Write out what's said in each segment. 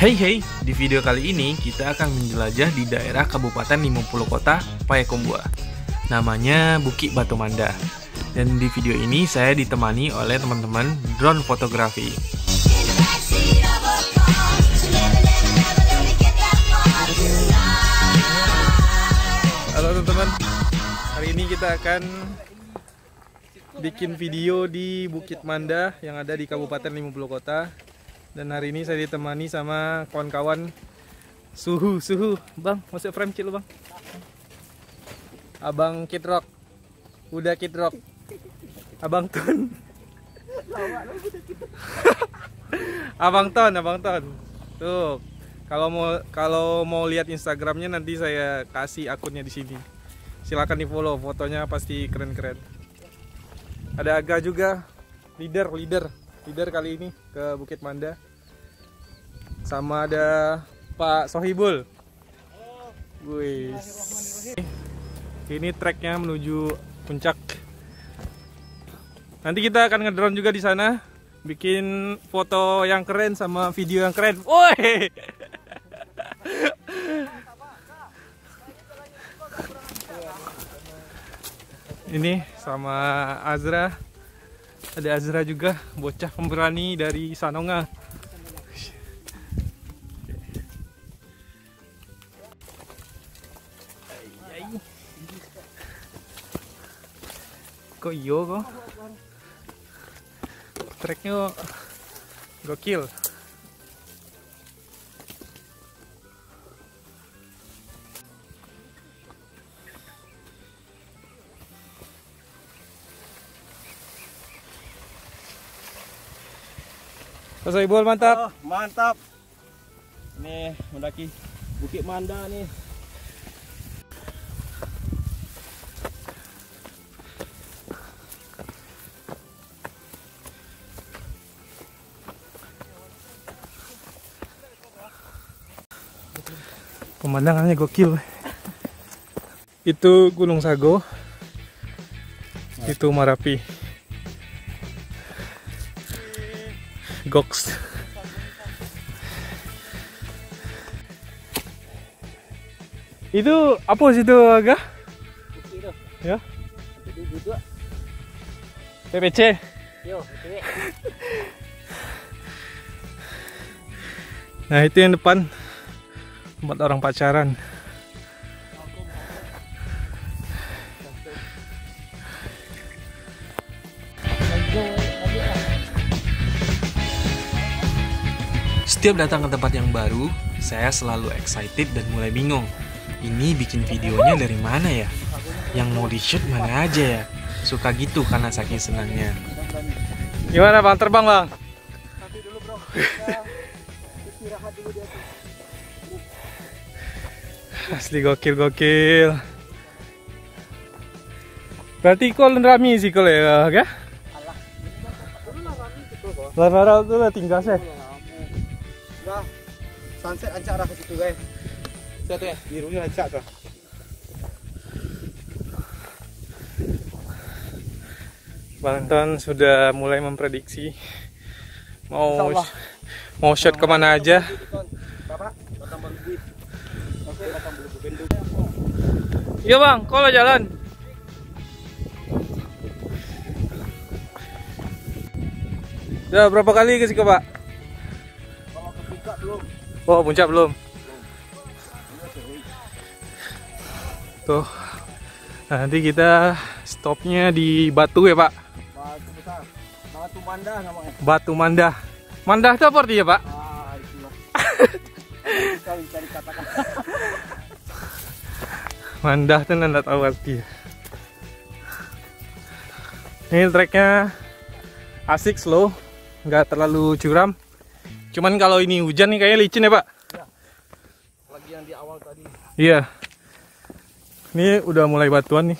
Hey, di video kali ini kita akan menjelajah di daerah Kabupaten 50 Kota, Payakumbuh. Namanya Bukit Batu Manda. Dan di video ini saya ditemani oleh teman-teman drone fotografi. Halo teman-teman, hari ini kita akan bikin video di Bukit Manda yang ada di Kabupaten 50 Kota. Dan hari ini saya ditemani sama kawan-kawan Suhu. Bang, masuk frame kecil lu bang. Abang Kid Rock, udah Kid Rock. Abang Ton. Abang Ton. Tuh, kalau mau lihat Instagramnya nanti saya kasih akunnya di sini. Silakan di follow, fotonya pasti keren-keren. Ada Aga juga, leader kali ini ke Bukit Manda. Sama ada Pak Sohibul. Wih. Ini treknya menuju puncak. Nanti kita akan ngedrone juga di sana, bikin foto yang keren sama video yang keren. Woi. Ini sama Azra. Ada Azra juga, bocah pemberani dari Sanonga. Kok iyo kok? Treknya gokil. Pasai bol mantap. Oh, mantap. Nih mendaki Bukit Manda nih. Pemandangannya gokil. Itu Gunung Sago. Itu Marapi. Goks. Itu apa sih itu Aga? Ya. PPC. Yo, Nah itu yang depan tempat orang pacaran. Setiap datang ke tempat yang baru, saya selalu excited dan mulai bingung. Ini bikin videonya dari mana ya? Yang mau di shoot mana aja ya? Suka gitu karena saking senangnya. Gimana bang, terbang bang? Tapi dulu bro, istirahat dulu di atas. Asli gokil. Berarti kau rami sih kau ya, ga? Alah, dulu lah kami gitu kok. Lara tu lah tinggal saya. Nah, sunset ancak arah ke situ guys. Lihat tuh ya, birunya ancak tuh. Bang Ton sudah mulai memprediksi mau shot kemana aja. Bapak, batang baru duit. Oke, batang baru bendung. Iya bang, kalau jalan. Udah berapa kali ke situ pak? Kalau ke puncak belum. Oh puncak belum. Tuh, nah, nanti kita stopnya di Batu ya pak. Batu besar, Batu Manda namanya. Batu Manda. Manda itu apa artinya pak? Ah, itulah. Cari katakan. Manda tuh nggak tahu artinya. Ini treknya asik, slow, nggak terlalu curam. Cuman kalau ini hujan nih kayaknya licin ya pak. Ya. Lagi yang di awal tadi. Iya. Ini udah mulai batuan nih.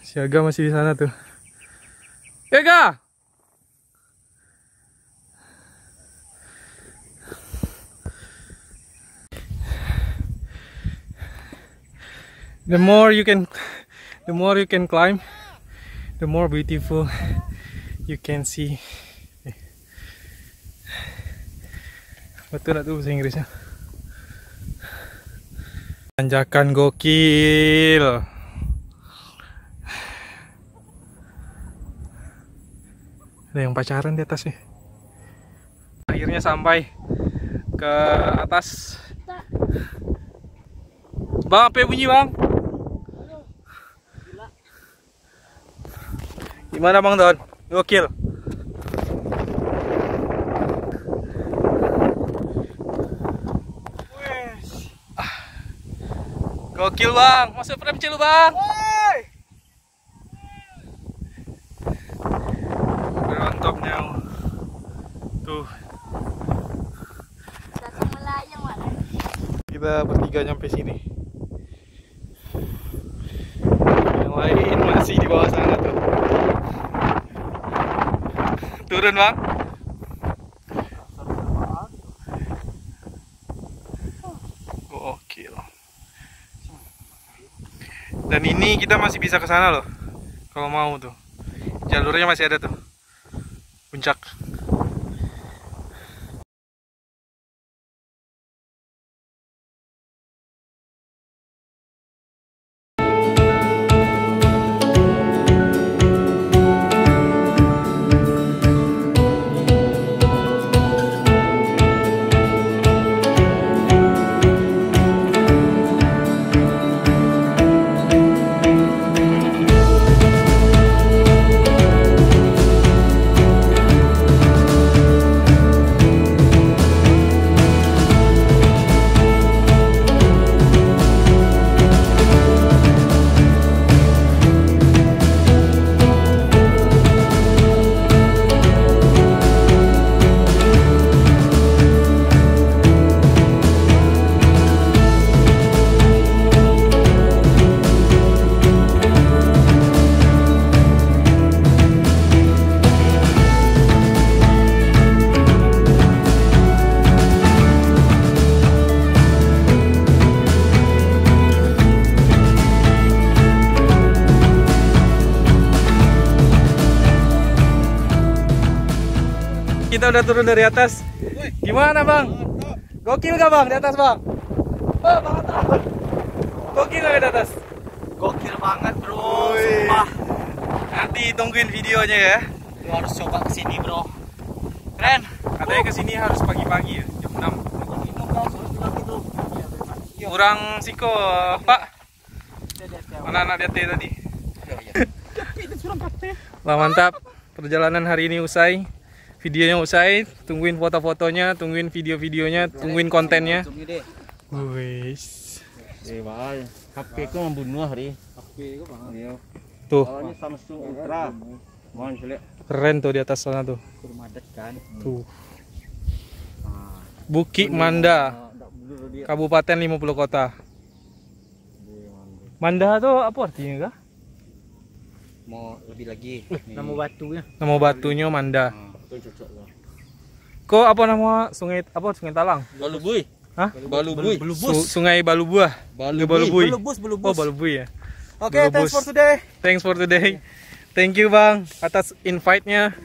Siaga masih di sana tuh. Siaga. The more you can climb, the more beautiful you can see. Betul nggak tuh bahasa Inggrisnya? Tanjakan gokil. Ada yang pacaran di atas nih. Akhirnya sampai ke atas. Bang, apa bunyi bang? Gimana bang Don? Gokil. Gokil bang, masuk frame lu bang. Berontoknya tuh. Kita bertiga nyampe sini. Yang lain masih di bawah sana tuh. Turun bang. Gokil. Dan ini kita masih bisa ke sana loh. Kalau mau tuh. Jalurnya masih ada tuh. Puncak. Kita udah turun dari atas. Gimana bang? Gokil gak bang di atas bang? Oh, mantap. Gokil gak di atas? Gokil banget bro. Sumpah. Nanti tungguin videonya ya. Lu harus coba kesini bro. Keren. Katanya kesini harus pagi-pagi ya, jam 6. Kurang siko pak. Anak-anak DT tadi. Wah mantap. Perjalanan hari ini usai. Videonya usai, tungguin foto-fotonya, tungguin video-videonya, tungguin kontennya. Wis. HP ku membunuh hari. HP ku bang. Tuh. Oh, ini Samsung Ultra. Mohon lihat. Keren tuh di atas sana tuh. Kurmadet kan. Tuh. Bukit Manda. Kabupaten 50 kota. Manda tuh apa artinya kah? Mau lebih lagi. Nama batunya. Nama batunya Manda. Kok apa nama sungai Talang? Balubui. Hah? Balubui. Sungai Balubuah. Balubui. Belubus. Oh, Balubui ya. Oke, thanks for today. Thanks for today. Thank you Bang atas invite-nya.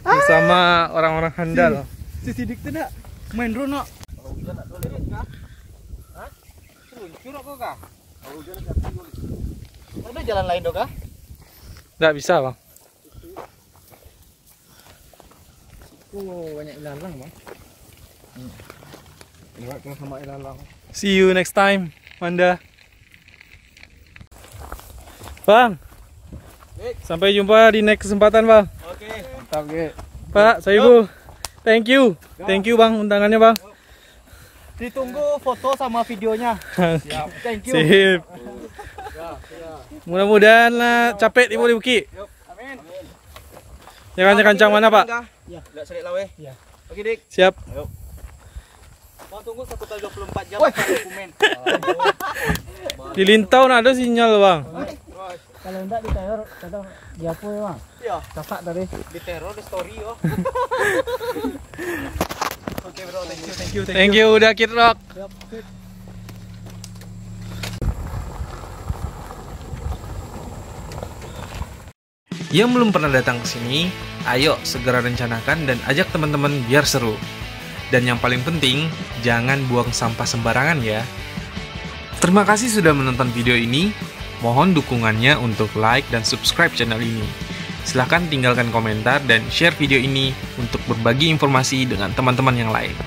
Bersama orang-orang handal. Si sidik tuh nak main drone nak. Ada jalan lain dong kah? Nggak bisa Bang. Oh, banyak ilalang bang. Sama ilalang. See you next time, Manda. Bang. Sampai jumpa di next kesempatan, Bang. Oke. Mantap, Ge. Pak, Soibu. Thank you. Thank you, Bang, undangannya, Bang. Ditunggu foto sama videonya. Siap. Thank you. Sip. Mudah-mudahan lah capek di Bukit. Amin. Jangan kencang mana, Pak? Ya, enggak serik lawe. Ya. Oke, Dik. Siap. Ayo. Mau tunggu 1x24 jam sampai dokumen. Di Lintau ada sinyal, Bang. Kalau enggak di teror, kadang diapo ya, Bang? Iya. Kakak tadi di teror di story yo. Oke, bro. Thank you. Thank you udah Kid Rock. Siap. Yang belum pernah datang ke sini, ayo segera rencanakan dan ajak teman-teman biar seru. Dan yang paling penting, jangan buang sampah sembarangan ya. Terima kasih sudah menonton video ini. Mohon dukungannya untuk like dan subscribe channel ini. Silahkan tinggalkan komentar dan share video ini untuk berbagi informasi dengan teman-teman yang lain.